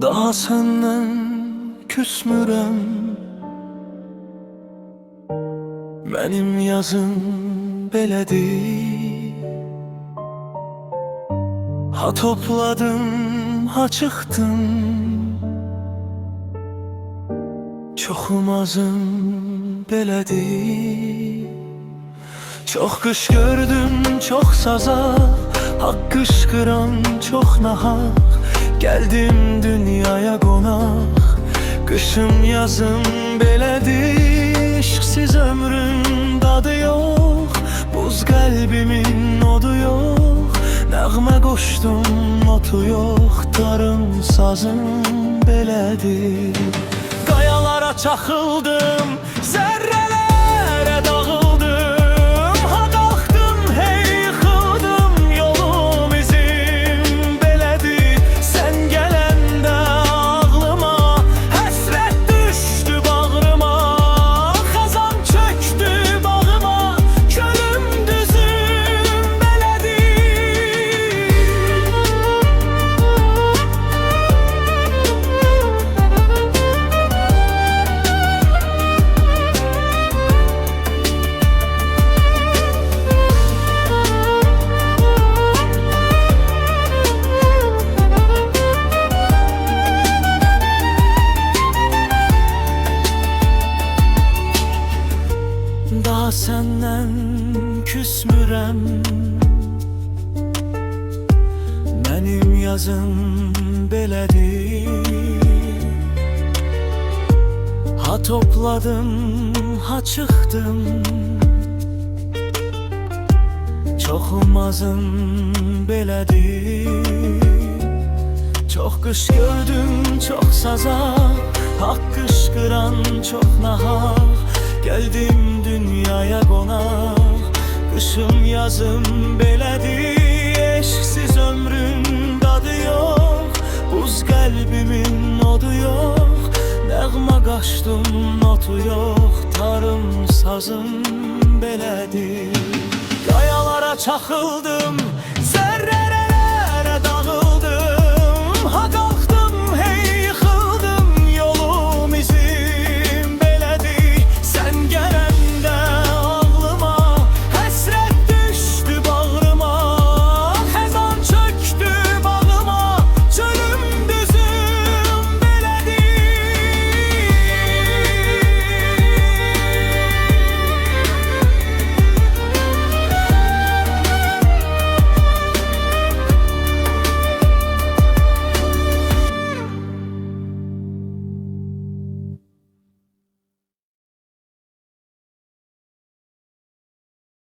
Daha senden küsmürəm, mənim yazım belədir. Ha topladım, ha çıxdım, çoxum azım belədir. Çox qış gördüm, çox saza, haqq qışqıran, çox nahaq. Geldim dünyaya qonaq, qışım yazım belədir. İşqsiz ömrün dadı yox, buz qəlbimin odu yox. Nəğmə qoşdum, notu yox, tarım sazım belədir. Qayalara çaxıldım, zərrələrə dağıldım. Ha qalxdım, hey yıxıldım, yolum izim belədir. Sən gələndə ağlıma, həsrət düşdü bağrıma. Xəzan çöktü bağıma, könlüm düzüm belədir. Daha səndən küsmürəm, mənim yazım belədir. Ha topladım, ha çıxdım, çoxum azım belədir. Çox qış gördüm, çox saza, haqq qışqıran, çox nahaq. Geldim dünyaya qonaq, qışım yazım belədir. Eşqsiz ömrün dadı yox, buz qəlbimin odu yox. Nəğmə qaşdım, notu yox, tarım sazım belədir. Qayalara çaxıldım,